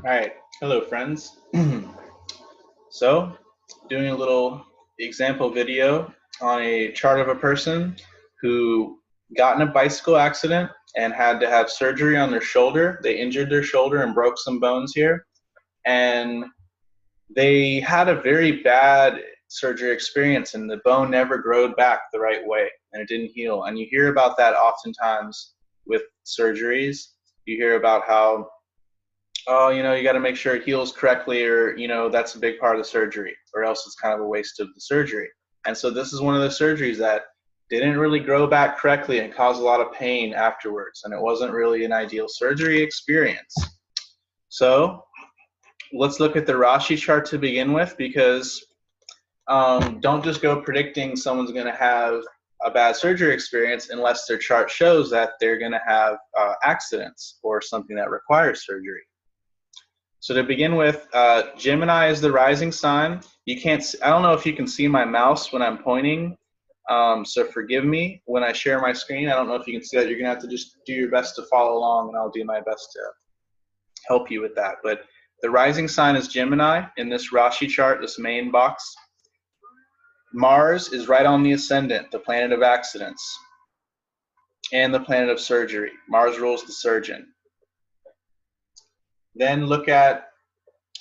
All right, hello friends. So, doing a little example video on a chart of a person who got in a bicycle accident and had to have surgery on their shoulder. They injured their shoulder and broke some bones here. And they had a very bad surgery experience, and the bone never growed back the right way and it didn't heal. And you hear about that oftentimes with surgeries. You hear about how, oh, you got to make sure it heals correctly, or, that's a big part of the surgery, or else it's kind of a waste of the surgery. And so this is one of the surgeries that didn't really grow back correctly and caused a lot of pain afterwards. And it wasn't really an ideal surgery experience. So let's look at the Rashi chart to begin with, because don't just go predicting someone's going to have a bad surgery experience unless their chart shows that they're going to have accidents or something that requires surgery. So to begin with, Gemini is the rising sign. I don't know if you can see my mouse when I'm pointing, so forgive me when I share my screen. I don't know if you can see that. You're going to have to just do your best to follow along, and I'll do my best to help you with that. But the rising sign is Gemini in this Rashi chart, this main box. Mars is right on the ascendant, the planet of accidents, and the planet of surgery. Mars rules the surgeon. Then look at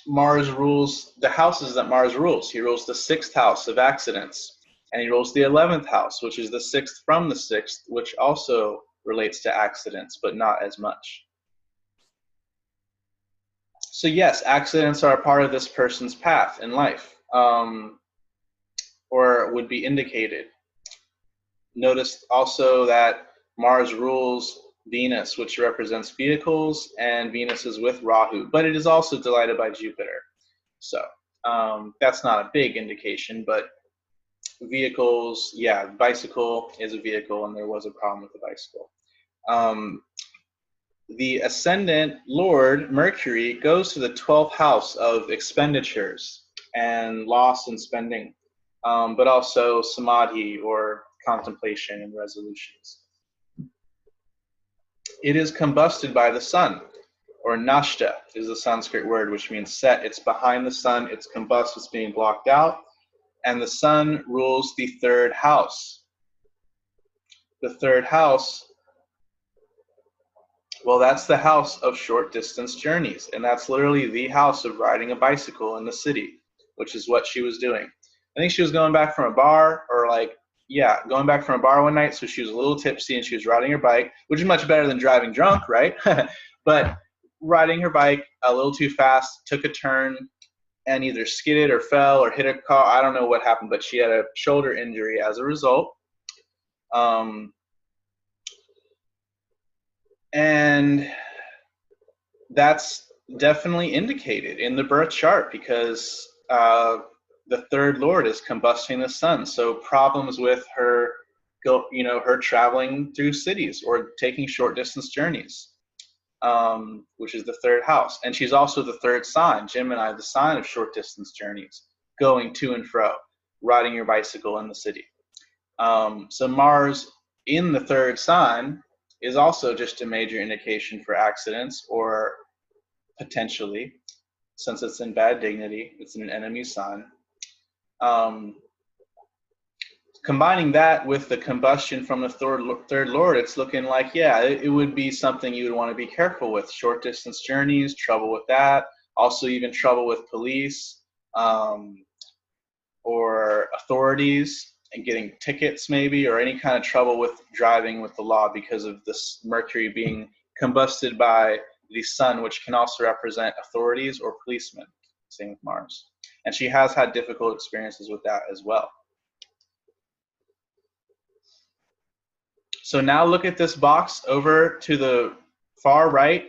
Mars rules the houses that Mars rules. He rules the 6th house of accidents, and he rules the 11th house, which is the 6th from the 6th, which also relates to accidents, but not as much. So yes, accidents are a part of this person's path in life, or would be indicated. Notice also that Mars rules Venus, which represents vehicles, and Venus is with Rahu, but it is also delighted by Jupiter. So that's not a big indication, but vehicles, yeah, bicycle is a vehicle, and there was a problem with the bicycle. The ascendant Lord, Mercury, goes to the 12th house of expenditures and loss and spending, but also samadhi, or contemplation and resolutions. It is combusted by the sun, or nashta is the Sanskrit word, which means set. It's behind the sun, it's combust, it's being blocked out, and the sun rules the 3rd house. The 3rd house, well, that's the house of short distance journeys, and that's literally the house of riding a bicycle in the city, which is what she was doing. I think she was going back from a bar, or going back from a bar one night, so she was a little tipsy and she was riding her bike, which is much better than driving drunk, right? But riding her bike a little too fast, took a turn, and either skidded or fell or hit a car. I don't know what happened, but she had a shoulder injury as a result. And that's definitely indicated in the birth chart, because the 3rd Lord is combusting the sun. So problems with her, her traveling through cities or taking short distance journeys, which is the 3rd house. And she's also the 3rd sign, Gemini, the sign of short distance journeys, going to and fro, riding your bicycle in the city. So Mars in the 3rd sign is also just a major indication for accidents, or potentially, since it's in bad dignity, it's in an enemy sign. Combining that with the combustion from the 3rd Lord, it's looking like, yeah, it would be something you would want to be careful with. Short distance journeys, trouble with that. Also even trouble with police, or authorities, and getting tickets maybe, or any kind of trouble with driving with the law because of this Mercury being combusted by the sun, which can also represent authorities or policemen. Same with Mars. And she has had difficult experiences with that as well. So now look at this box over to the far right,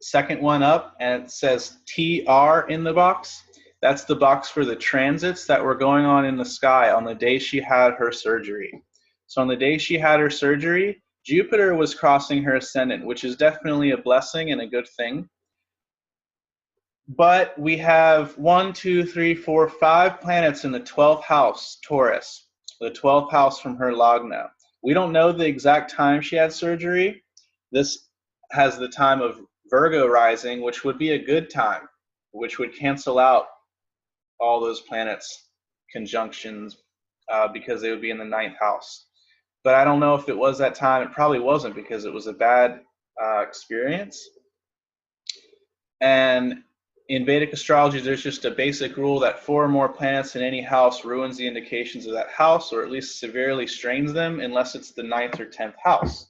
second one up, and it says TR in the box. That's the box for the transits that were going on in the sky on the day she had her surgery. So on the day she had her surgery, Jupiter was crossing her ascendant, which is definitely a blessing and a good thing. But we have 1, 2, 3, 4, 5 planets in the 12th house, Taurus, the 12th house from her Lagna. We don't know the exact time she had surgery. This has the time of Virgo rising, which would be a good time which would cancel out all those planets' conjunctions because they would be in the 9th house. But I don't know if it was that time. It probably wasn't, because it was a bad experience. And in Vedic astrology, there's just a basic rule that 4 or more planets in any house ruins the indications of that house, or at least severely strains them, unless it's the 9th or 10th house.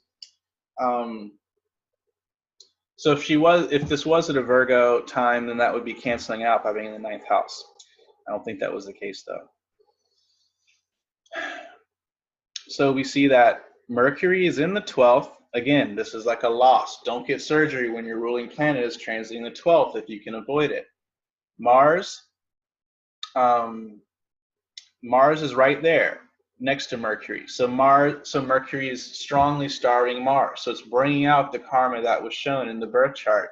So if this was at a Virgo time, then that would be canceling out by being in the 9th house. I don't think that was the case, though. So we see that Mercury is in the 12th. Again, this is like a loss. Don't get surgery when your ruling planet is transiting the 12th if you can avoid it. Mars is right there next to Mercury. So Mercury is strongly starring Mars. So it's bringing out the karma that was shown in the birth chart,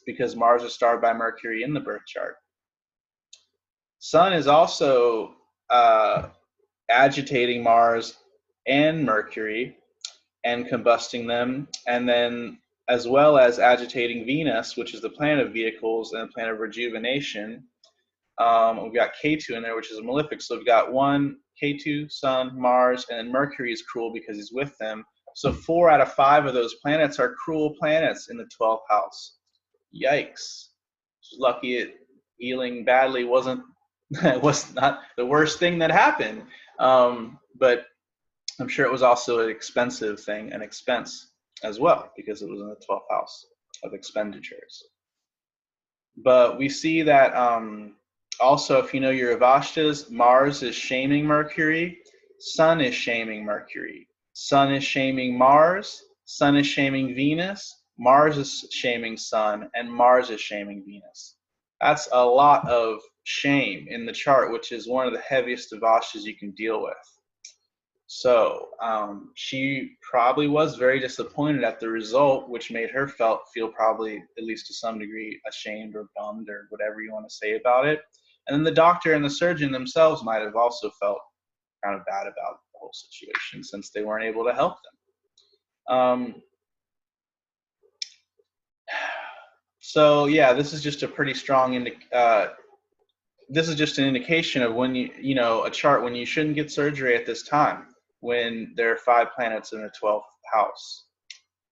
because Mars is starred by Mercury in the birth chart. Sun is also agitating Mars and Mercury and combusting them, and then as well as agitating Venus, which is the planet of vehicles and the planet of rejuvenation. We've got K2 in there, which is a malefic. So we've got K2, Sun, Mars, and then Mercury is cruel because he's with them. So 4 out of 5 of those planets are cruel planets in the 12th house. Yikes. Lucky it healing badly was not the worst thing that happened. But I'm sure it was also an expensive thing, an expense as well, because it was in the 12th house of expenditures. But we see that also, if you know your Avashtas, Mars is shaming Mercury, Sun is shaming Mercury, Sun is shaming Mars, Sun is shaming Venus, Mars is shaming Sun, and Mars is shaming Venus. That's a lot of shame in the chart, which is one of the heaviest Avashtas you can deal with. So she probably was very disappointed at the result, which made her feel probably, at least to some degree, ashamed or bummed or whatever you want to say about it. And then the doctor and the surgeon themselves might have also felt kind of bad about the whole situation, since they weren't able to help them. So yeah, this is just a pretty strong this is just an indication of when a chart when you shouldn't get surgery at this time, when there are 5 planets in the 12th house.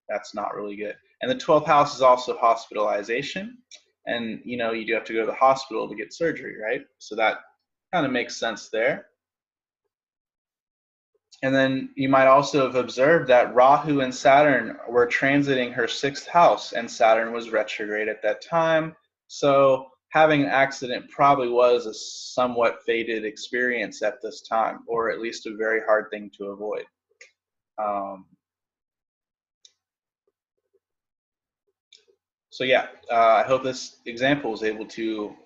That's not really good. And the 12th house is also hospitalization, and you do have to go to the hospital to get surgery, right? So that kind of makes sense there. And then you might also have observed that Rahu and Saturn were transiting her 6th house, and Saturn was retrograde at that time. So having an accident probably was a somewhat fated experience at this time, or at least a very hard thing to avoid. So yeah, I hope this example was able to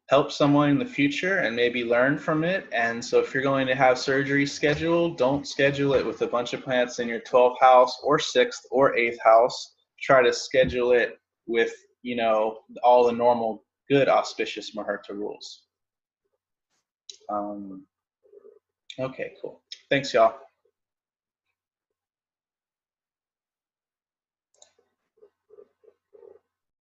help someone in the future and maybe learn from it. And so if you're going to have surgery scheduled, don't schedule it with a bunch of planets in your 12th house or 6th or 8th house. Try to schedule it with, all the normal good auspicious Muhurta rules. Okay, cool. Thanks, y'all.